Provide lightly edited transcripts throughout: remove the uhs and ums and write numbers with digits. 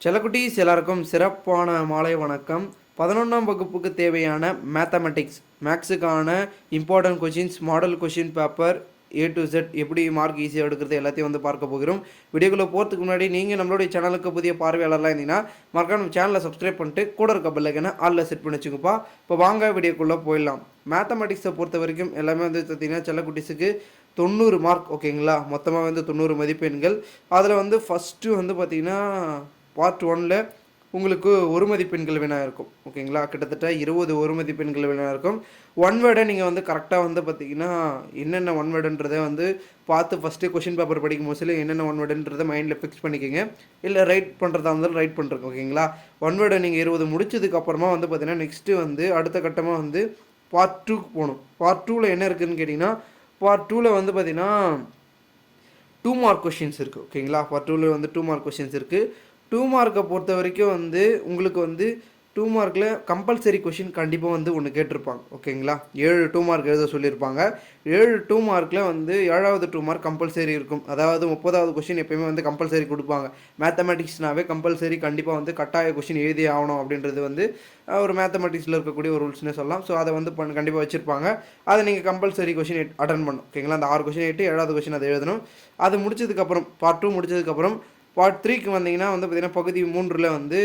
செல்லக்குட்டீஸ் எல்லாருக்கும் சிறப்பான மாலை வணக்கம். 11ஆம் வகுப்புக்கு தேவையான மேத்தமெட்டிக்ஸ் மேக்ஸுக்கான important questions, model question paper A to Z எப்படி மார்க் ஈஸியாக எடுக்கிறது எல்லாத்தையும் வந்து பார்க்க போகிறோம். வீடியோக்குள்ளே போகிறதுக்கு முன்னாடி நீங்கள் நம்மளுடைய சேனலுக்கு புதிய பார்வையாளர்லாம் இருந்தீங்கன்னா மறக்காம சேனலை சப்ஸ்கிரைப் பண்ணிட்டு கூட இருக்க பெல்லைக்கனை ஆளில் செட் பண்ணி வச்சுக்கோப்பா. இப்போ வாங்க வீடியோக்குள்ளே போயிடலாம். மேத்தமெட்டிக்ஸை பொறுத்த வரைக்கும் எல்லாமே வந்து பார்த்தீங்கன்னா செல்லக்குட்டீஸுக்கு 90 மார்க். ஓகேங்களா, மொத்தமாக வந்து 90 மதிப்பெண்கள். அதில் வந்து ஃபஸ்ட்டு வந்து பார்த்திங்கன்னா பார்ட் 1ல் உங்களுக்கு ஒரு மதிப்பெண்கள் வினா இருக்கும். ஓகேங்களா, கிட்டத்தட்ட 20 ஒரு மதிப்பெண்கள் வினா இருக்கும். ஒன் வேர்டை நீங்கள் வந்து கரெக்டாக வந்து பார்த்திங்கன்னா என்னென்ன ஒன் வேர்டுன்றதை வந்து பார்த்து ஃபஸ்ட்டு கொஷின் பேப்பர் படிக்கும் போது என்னென்ன ஒன் வேர்டுன்றதை மைண்டில் ஃபிக்ஸ் பண்ணிக்கோங்க. இல்லை ரைட் பண்ணுறதா இருந்தாலும் ரைட் பண்ணுறோம். ஓகேங்களா, ஒன் வேர்டை நீங்கள் 20 முடிச்சதுக்கப்புறமா வந்து பார்த்திங்கன்னா நெக்ஸ்ட்டு வந்து அடுத்த கட்டமாக வந்து பார்ட் 2க்கு போகணும். பார்ட் 2வில் என்ன இருக்குதுன்னு கேட்டிங்கன்னா, பார்ட் 2வில் வந்து பார்த்திங்கன்னா 2 மார்க் கொஷின்ஸ் இருக்குது. ஓகேங்களா, பார்ட் 2வில் வந்து 2 மார்க் கொஷின்ஸ் இருக்குது. 2 மார்க்கை பொறுத்த வரைக்கும் வந்து உங்களுக்கு வந்து 2 மார்க்கில் கம்பல்சரி கொஷின் கண்டிப்பாக வந்து ஒன்று கேட்டிருப்பாங்க. ஓகேங்களா, 7 2 மார்க் எழுத சொல்லியிருப்பாங்க. 7 2 மார்க்கில் வந்து 7வது 2 மார்க் கம்பல்சரி இருக்கும். அதாவது 30வது கொஷின் எப்போயுமே வந்து கம்பல்சரி கொடுப்பாங்க. மேத்தமெட்டிக்ஸ்னாவே கம்பல்சரி கண்டிப்பாக வந்து கட்டாய கொஷின் எழுதி ஆகணும் அப்படின்றது வந்து ஒரு மேத்தமெட்டிக்ஸில் இருக்கக்கூடிய ஒரு ரூல்ஸ்னே சொல்லலாம். ஸோ அதை வந்து கண்டிப்பாக வச்சுருப்பாங்க. அதை நீங்கள் கம்பல்சரி கொஷின் அட்டன் பண்ணணும். ஓகேங்களா, அந்த 6 கொஷின் 7வது கொஷின் அதை எழுதணும். அது முடிச்சதுக்கப்புறம் பார்ட் 2 முடிச்சதுக்கப்புறம் பார்ட் 3க்கு வந்தீங்கன்னா வந்து பார்த்திங்கன்னா பகுதி 3ல் வந்து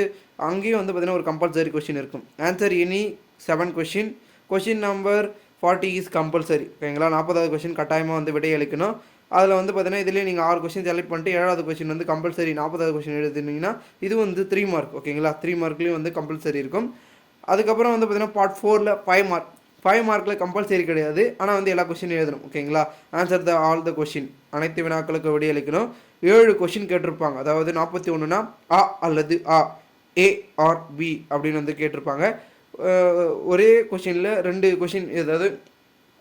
அங்கேயும் வந்து பார்த்திங்கன்னா ஒரு கம்பல்சரி கொஷின் இருக்கும். Answer any 7 question. Question number 40 is compulsory. ஓகேங்களா, 40வது கொஷின் கட்டாயமாக வந்து விடை அளிக்கணும். அதில் வந்து பார்த்திங்கன்னா இதுலேயே நீங்கள் 6 கொஷின் செலக்ட் பண்ணிட்டு 7வது கொஷின் வந்து கம்பல்சரி 40வது கொஷின் எழுதினீங்கன்னா இது வந்து 3 மார்க். ஓகேங்களா, 3 மார்க்லேயும் வந்து கம்பல்சரி இருக்கும். அதுக்கப்புறம் வந்து பார்த்திங்கன்னா பார்ட் 4ல் 5 மார்க். 5 மார்க்கில் கம்பல்சரி கிடையாது, ஆனால் வந்து எல்லா கொஷினும் எழுதணும். ஓகேங்களா, answer the all the question, அனைத்து வினாக்களுக்கு விடையளிக்கணும். 7 கொஷின் கேட்டிருப்பாங்க. அதாவது 41னா ஆ அல்லது ஆ, ஏ ஆர் பி அப்படின்னு வந்து கேட்டிருப்பாங்க. ஒரே கொஷினில் 2 கொஷின், அதாவது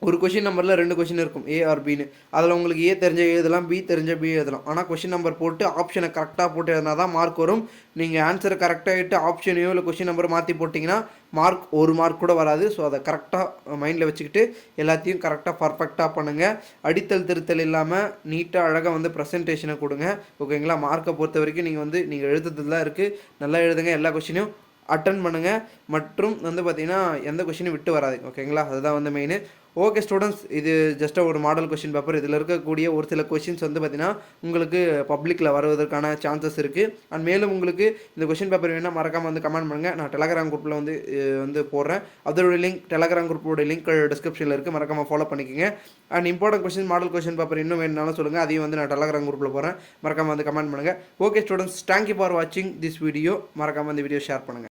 ஒரு கொஷின் நம்பரில் 2 கொஷின் இருக்கும், ஏ ஆர் பின்னு. அதில் உங்களுக்கு ஏ தெரிஞ்ச எழுதலாம், பி தெரிஞ்ச பி எழுதலாம். ஆனால் கொஷின் நம்பர் போட்டு ஆப்ஷனை கரெக்டாக போட்டு எழுதினா தான் மார்க் வரும். நீங்கள் ஆன்சரை கரெக்டாக இட்டு ஆப்ஷனையோ இல்லை கொஷின் நம்பரை மாற்றி போட்டிங்கன்னா மார்க் 1 மார்க் கூட வராது. ஸோ அதை கரெக்டாக மைண்டில் வச்சுக்கிட்டு எல்லாத்தையும் கரெக்டாக பர்ஃபெக்டாக பண்ணுங்கள். அடித்தல் திருத்தல் இல்லாமல் நீட்டாக அழகாக வந்து ப்ரெசன்டேஷனை கொடுங்க. ஓகேங்களா, மார்க்கை பொறுத்த வரைக்கும் நீங்கள் எழுதுறது தான் இருக்குது. நல்லா எழுதுங்க, எல்லா கொஷினையும் அட்டன் பண்ணுங்கள். மற்றும் வந்து பார்த்திங்கன்னா எந்த கொஷினும் விட்டு வராது. ஓகேங்களா, அதுதான் வந்து மெயின். ஓகே ஸ்டூடெண்ட்ஸ், இது ஜஸ்ட்டாக ஒரு மாடல் கொஷின் பேப்பர். இதில் இருக்கக்கூடிய ஒரு சில கொஷின்ஸ் வந்து பார்த்திங்கன்னா உங்களுக்கு பப்ளிக்கில் வருவதற்கான சான்சஸ் இருக்குது. அண்ட் மேலும் உங்களுக்கு இந்த கொஷின் பேப்பர் வேணால் மறக்காமல் வந்து கமெண்ட் பண்ணுங்கள். நான் டெலகிராம் குரூப்பில் வந்து போடுறேன். அதோட லிங்க், டெலகிராம் குரூப்போட லிங்க் டிஸ்கிரிப்ஷனில் இருக்குது, மறக்காமல் ஃபாலோ பண்ணிக்கோங்க. And important question, model question paper இன்னும் வேணுனாலும் சொல்லுங்கள், அதையும் வந்து நான் டெலகிராம் குரூப்பில் போடுறேன். மறக்காமல் வந்து கமெண்ட் பண்ணுங்கள். ஓகே ஸ்டூடெண்ட்ஸ், தேங்க்யூ ஃபார் வாட்சிங் திஸ் வீடியோ. மறக்காமல் இந்த வீடியோ ஷேர் பண்ணுங்கள்.